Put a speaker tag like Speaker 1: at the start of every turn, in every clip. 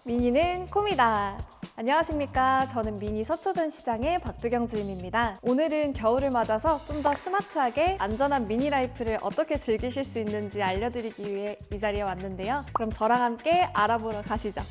Speaker 1: 미니는 콤이다. 안녕하십니까. 저는 미니 서초전 시장의 박두경 주임입니다. 오늘은 겨울을 맞아서 좀 더 스마트하게 안전한 미니 라이프를 어떻게 즐기실 수 있는지 알려드리기 위해 이 자리에 왔는데요. 그럼 저랑 함께 알아보러 가시죠.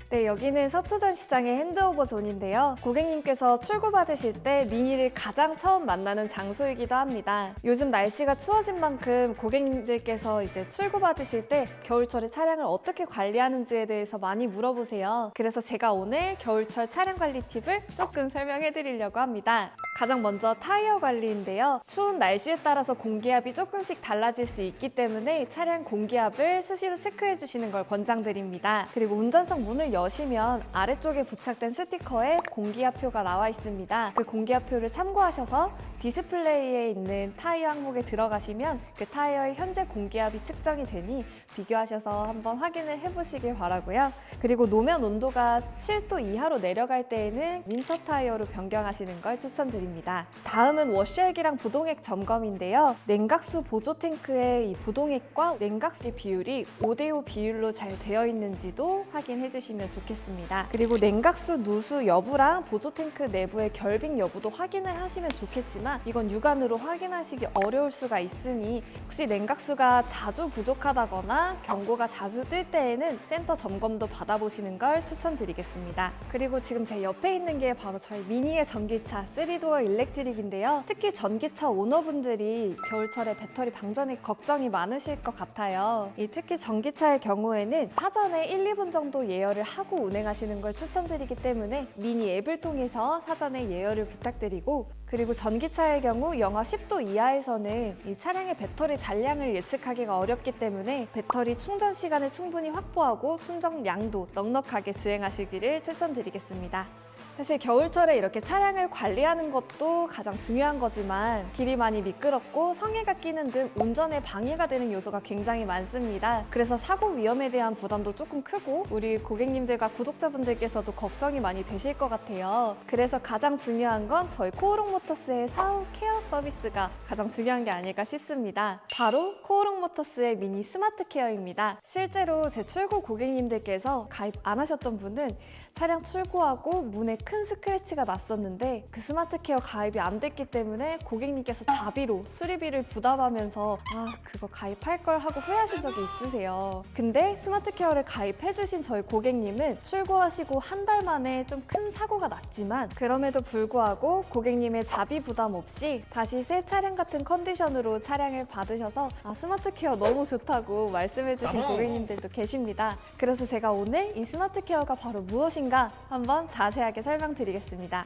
Speaker 1: 네, 여기는 서초전 시장의 핸드오버 존인데요. 고객님께서 출고받으실 때 미니를 가장 처음 만나는 장소이기도 합니다. 요즘 날씨가 추워진 만큼 고객님들께서 이제 출고받으실 때 겨울철에 차량을 어떻게 관리하는지에 대해서 많이 물어보세요. 그래서 제가 오늘 겨울철 차량 관리 팁을 조금 설명해 드리려고 합니다. 가장 먼저 타이어 관리인데요. 추운 날씨에 따라서 공기압이 조금씩 달라질 수 있기 때문에 차량 공기압을 수시로 체크해 주시는 걸 권장드립니다. 그리고 운전석 문을 여시면 아래쪽에 부착된 스티커에 공기압표가 나와 있습니다. 그 공기압표를 참고하셔서 디스플레이에 있는 타이어 항목에 들어가시면 그 타이어의 현재 공기압이 측정이 되니 비교하셔서 한번 확인을 해보시길 바라고요. 그리고 노면 온도가 7도 이하로 내려갈 때에는 윈터 타이어로 변경하시는 걸 추천드립니다. 다음은 워셔액이랑 부동액 점검인데요. 냉각수 보조 탱크의 이 부동액과 냉각수의 비율이 5대5 비율로 잘 되어 있는지도 확인해 주시면 좋겠습니다. 그리고 냉각수 누수 여부랑 보조 탱크 내부의 결빙 여부도 확인을 하시면 좋겠지만 이건 육안으로 확인하시기 어려울 수가 있으니 혹시 냉각수가 자주 부족하다거나 경고가 자주 뜰 때에는 센터 점검도 받아보시는 걸 추천드리겠습니다. 그리고 지금 제 옆에 있는 게 바로 저희 미니의 전기차 3도어 일렉트릭인데요. 특히 전기차 오너분들이 겨울철에 배터리 방전에 걱정이 많으실 것 같아요. 특히 전기차의 경우에는 사전에 1, 2분 정도 예열을 하고 운행하시는 걸 추천드리기 때문에 미니 앱을 통해서 사전에 예열을 부탁드리고, 그리고 전기차의 경우 영하 10도 이하에서는 이 차량의 배터리 잔량을 예측하기가 어렵기 때문에 배터리 충전 시간을 충분히 확보하고 충전량도 넉넉하게 주행하시기를 추천드리겠습니다. 사실 겨울철에 이렇게 차량을 관리하는 것도 가장 중요한 거지만 길이 많이 미끄럽고 성에가 끼는 등 운전에 방해가 되는 요소가 굉장히 많습니다. 그래서 사고 위험에 대한 부담도 조금 크고 우리 고객님들과 구독자분들께서도 걱정이 많이 되실 것 같아요. 그래서 가장 중요한 건 저희 코오롱 모터스의 사후 케어 서비스가 가장 중요한 게 아닐까 싶습니다. 바로 코오롱 모터스의 미니 스마트 케어입니다. 실제로 제 출고 고객님들께서 가입 안 하셨던 분은 차량 출고하고 문에 큰 스크래치가 났었는데 그 스마트 케어 가입이 안 됐기 때문에 고객님께서 자비로 수리비를 부담하면서 그거 가입할 걸 하고 후회하신 적이 있으세요. 근데 스마트 케어를 가입해주신 저희 고객님은 출고하시고 한 달 만에 좀 큰 사고가 났지만 그럼에도 불구하고 고객님의 자비 부담 없이 다시 새 차량 같은 컨디션으로 차량을 받으셔서 스마트 케어 너무 좋다고 말씀해주신 고객님들도 계십니다. 그래서 제가 오늘 이 스마트 케어가 바로 무엇인가 한번 자세하게 설명드리겠습니다.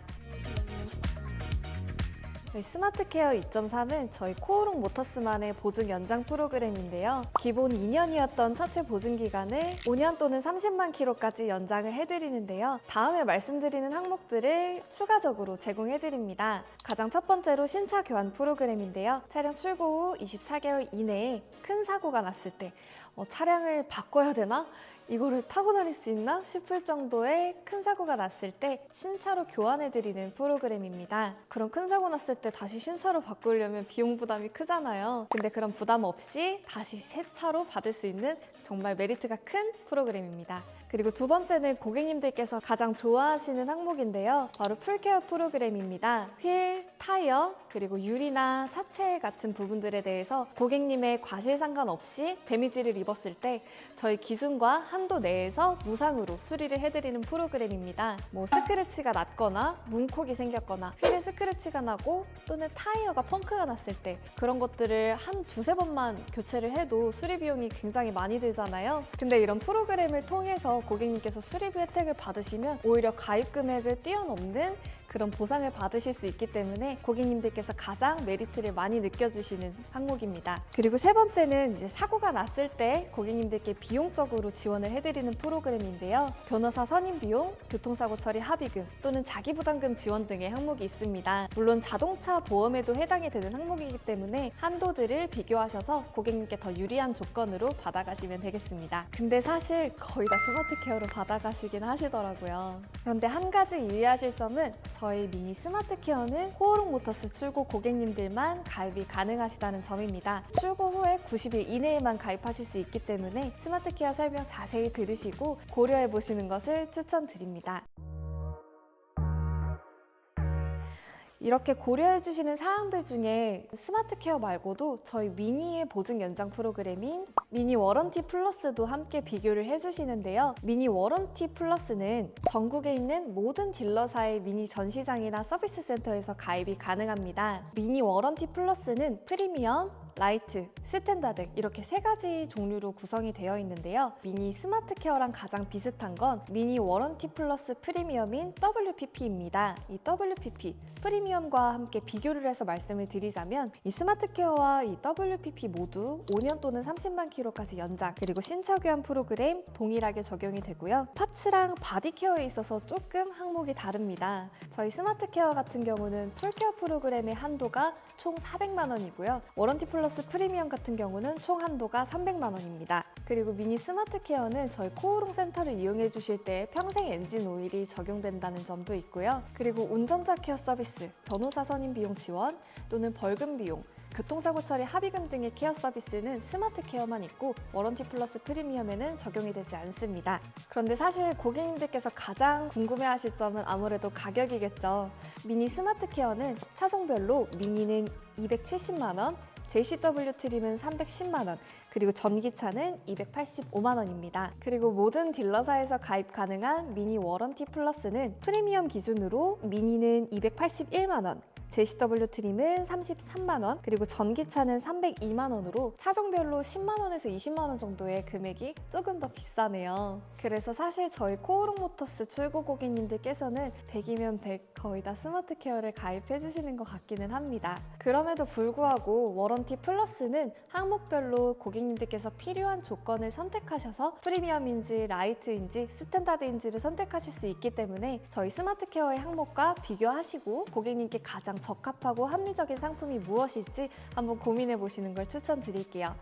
Speaker 1: 스마트 케어 2.3은 저희 코오롱 모터스만의 보증 연장 프로그램인데요. 기본 2년이었던 차체 보증 기간을 5년 또는 30만 킬로까지 연장을 해드리는데요. 다음에 말씀드리는 항목들을 추가적으로 제공해드립니다. 가장 첫 번째로 신차 교환 프로그램인데요. 차량 출고 후 24개월 이내에 큰 사고가 났을 때 차량을 바꿔야 되나? 이거를 타고 다닐 수 있나 싶을 정도의 큰 사고가 났을 때 신차로 교환해드리는 프로그램입니다. 그런 큰 사고 났을 때 다시 신차로 바꾸려면 비용 부담이 크잖아요. 근데 그런 부담 없이 다시 새 차로 받을 수 있는 정말 메리트가 큰 프로그램입니다. 그리고 두 번째는 고객님들께서 가장 좋아하시는 항목인데요. 바로 풀케어 프로그램입니다. 휠, 타이어, 그리고 유리나 차체 같은 부분들에 대해서 고객님의 과실 상관없이 데미지를 입었을 때 저희 기준과 한도 내에서 무상으로 수리를 해드리는 프로그램입니다. 스크래치가 났거나 문콕이 생겼거나 휠에 스크래치가 나고 또는 타이어가 펑크가 났을 때 그런 것들을 한 두세 번만 교체를 해도 수리 비용이 굉장히 많이 들잖아요. 근데 이런 프로그램을 통해서 고객님께서 수리비 혜택을 받으시면 오히려 가입 금액을 뛰어넘는 그런 보상을 받으실 수 있기 때문에 고객님들께서 가장 메리트를 많이 느껴주시는 항목입니다. 그리고 세 번째는 이제 사고가 났을 때 고객님들께 비용적으로 지원을 해드리는 프로그램인데요. 변호사 선임 비용, 교통사고 처리 합의금 또는 자기부담금 지원 등의 항목이 있습니다. 물론 자동차 보험에도 해당이 되는 항목이기 때문에 한도들을 비교하셔서 고객님께 더 유리한 조건으로 받아가시면 되겠습니다. 근데 사실 거의 다 스마트 케어로 받아가시긴 하시더라고요. 그런데 한 가지 유의하실 점은 저희 미니 스마트 케어는 코오롱 모터스 출고 고객님들만 가입이 가능하시다는 점입니다. 출고 후에 90일 이내에만 가입하실 수 있기 때문에 스마트 케어 설명 자세히 들으시고 고려해 보시는 것을 추천드립니다. 이렇게 고려해 주시는 사항들 중에 스마트 케어 말고도 저희 미니의 보증 연장 프로그램인 미니 워런티 플러스도 함께 비교를 해주시는데요. 미니 워런티 플러스는 전국에 있는 모든 딜러사의 미니 전시장이나 서비스 센터에서 가입이 가능합니다. 미니 워런티 플러스는 프리미엄, 라이트, 스탠다드 이렇게 세 가지 종류로 구성이 되어 있는데요. 미니 스마트 케어랑 가장 비슷한 건 미니 워런티 플러스 프리미엄인 WPP입니다. 이 WPP, 프리미엄과 함께 비교를 해서 말씀을 드리자면 이 스마트 케어와 이 WPP 모두 5년 또는 30만 킬로까지 연장, 그리고 신차 교환 프로그램 동일하게 적용이 되고요. 파츠랑 바디 케어에 있어서 조금 항목이 다릅니다. 저희 스마트 케어 같은 경우는 풀케어 프로그램의 한도가 총 400만 원이고요. 워런티 플러스 프리미엄 같은 경우는 총 한도가 300만 원입니다. 그리고 미니 스마트 케어는 저희 코오롱 센터를 이용해 주실 때 평생 엔진 오일이 적용된다는 점도 있고요. 그리고 운전자 케어 서비스, 변호사 선임 비용 지원 또는 벌금 비용, 교통사고 처리 합의금 등의 케어 서비스는 스마트 케어만 있고 워런티 플러스 프리미엄에는 적용이 되지 않습니다. 그런데 사실 고객님들께서 가장 궁금해하실 점은 아무래도 가격이겠죠. 미니 스마트 케어는 차종별로 미니는 270만 원, JCW 트림은 310만 원, 그리고 전기차는 285만 원입니다. 그리고 모든 딜러사에서 가입 가능한 미니 워런티 플러스는 프리미엄 기준으로 미니는 281만 원, JCW 트림은 33만 원, 그리고 전기차는 302만 원으로 차종별로 10만 원에서 20만 원 정도의 금액이 조금 더 비싸네요. 그래서 사실 저희 코오롱 모터스 출고 고객님들께서는 100이면 100 거의 다 스마트 케어를 가입해 주시는 것 같기는 합니다. 그럼에도 불구하고 워런티 플러스는 항목별로 고객님들께서 필요한 조건을 선택하셔서 프리미엄인지 라이트인지 스탠다드인지를 선택하실 수 있기 때문에 저희 스마트 케어의 항목과 비교하시고 고객님께 가장 적합하고 합리적인 상품이 무엇일지 한번 고민해 보시는 걸 추천드릴게요.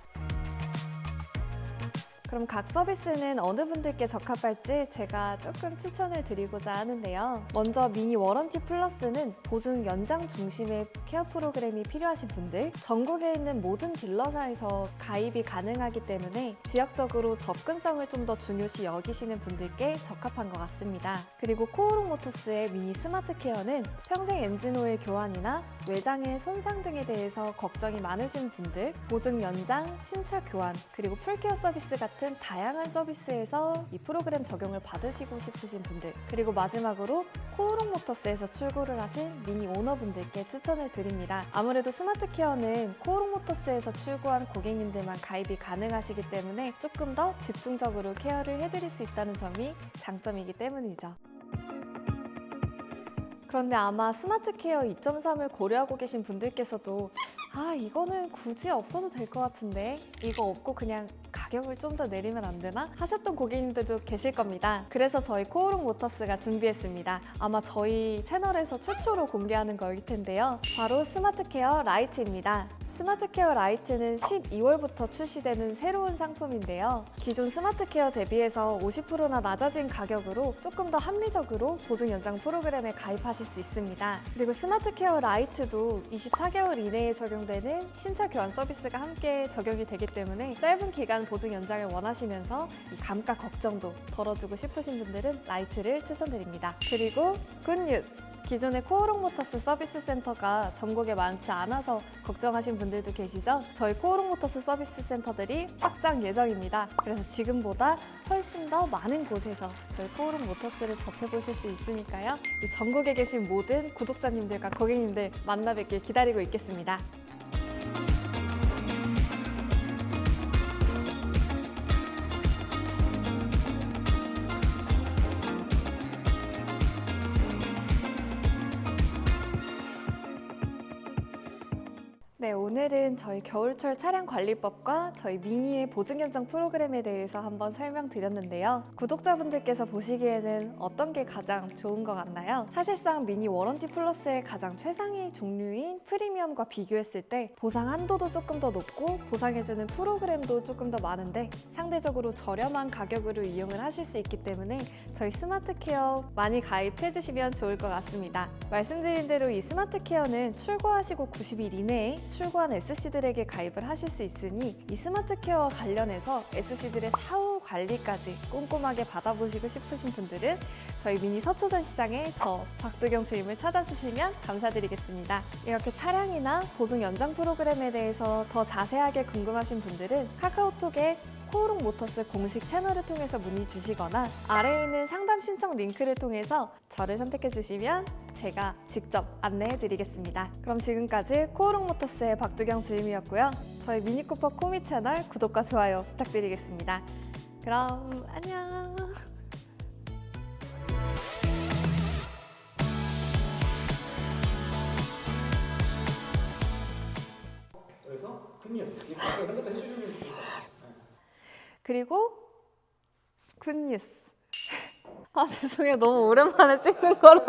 Speaker 1: 그럼 각 서비스는 어느 분들께 적합할지 제가 조금 추천을 드리고자 하는데요. 먼저 미니 워런티 플러스는 보증 연장 중심의 케어 프로그램이 필요하신 분들, 전국에 있는 모든 딜러사에서 가입이 가능하기 때문에 지역적으로 접근성을 좀 더 중요시 여기시는 분들께 적합한 것 같습니다. 그리고 코오롱 모터스의 미니 스마트 케어는 평생 엔진 오일 교환이나 외장의 손상 등에 대해서 걱정이 많으신 분들, 보증 연장, 신차 교환, 그리고 풀케어 서비스 같은 다양한 서비스에서 이 프로그램 적용을 받으시고 싶으신 분들, 그리고 마지막으로 코오롱 모터스에서 출고를 하신 미니 오너분들께 추천을 드립니다. 아무래도 스마트 케어는 코오롱 모터스에서 출고한 고객님들만 가입이 가능하시기 때문에 조금 더 집중적으로 케어를 해드릴 수 있다는 점이 장점이기 때문이죠. 그런데 아마 스마트 케어 2.3을 고려하고 계신 분들께서도 이거는 굳이 없어도 될 것 같은데 이거 없고 그냥 가격을 좀 더 내리면 안 되나? 하셨던 고객님들도 계실 겁니다. 그래서 저희 코오롱 모터스가 준비했습니다. 아마 저희 채널에서 최초로 공개하는 거일 텐데요. 바로 스마트 케어 라이트입니다. 스마트 케어 라이트는 12월부터 출시되는 새로운 상품인데요. 기존 스마트 케어 대비해서 50%나 낮아진 가격으로 조금 더 합리적으로 보증 연장 프로그램에 가입하실 수 있습니다. 그리고 스마트 케어 라이트도 24개월 이내에 적용되는 신차 교환 서비스가 함께 적용이 되기 때문에 짧은 기간 보증 연장을 원하시면서 이 감가 걱정도 덜어주고 싶으신 분들은 라이트를 추천드립니다. 그리고 굿뉴스! 기존의 코오롱 모터스 서비스 센터가 전국에 많지 않아서 걱정하신 분들도 계시죠? 저희 코오롱 모터스 서비스 센터들이 확장 예정입니다. 그래서 지금보다 훨씬 더 많은 곳에서 저희 코오롱 모터스를 접해보실 수 있으니까요. 이 전국에 계신 모든 구독자님들과 고객님들 만나 뵙길 기다리고 있겠습니다. 네, 오늘은 저희 겨울철 차량 관리법과 저희 미니의 보증 견적 프로그램에 대해서 한번 설명드렸는데요. 구독자분들께서 보시기에는 어떤 게 가장 좋은 것 같나요? 사실상 미니 워런티 플러스의 가장 최상위 종류인 프리미엄과 비교했을 때 보상 한도도 조금 더 높고 보상해주는 프로그램도 조금 더 많은데 상대적으로 저렴한 가격으로 이용을 하실 수 있기 때문에 저희 스마트 케어 많이 가입해주시면 좋을 것 같습니다. 말씀드린 대로 이 스마트 케어는 출고하시고 90일 이내에 출고한 SC들에게 가입을 하실 수 있으니 이 스마트 케어와 관련해서 SC들의 사후 관리까지 꼼꼼하게 받아보시고 싶으신 분들은 저희 미니 서초전 시장에 저 박두경 주임을 찾아주시면 감사드리겠습니다. 이렇게 차량이나 보증 연장 프로그램에 대해서 더 자세하게 궁금하신 분들은 카카오톡에 코오롱 모터스 공식 채널을 통해서 문의 주시거나 아래에 있는 상담 신청 링크를 통해서 저를 선택해 주시면 제가 직접 안내해 드리겠습니다. 그럼 지금까지 코오롱 모터스의 박두경 주임이었고요. 저희 미니쿠퍼 코미 채널 구독과 좋아요 부탁드리겠습니다. 그럼 안녕.
Speaker 2: 그래서 굿뉴스 이런 것도 해주시면 좋겠다.
Speaker 1: 그리고 굿뉴스. 아 죄송해요. 너무 오랜만에 찍는 거라.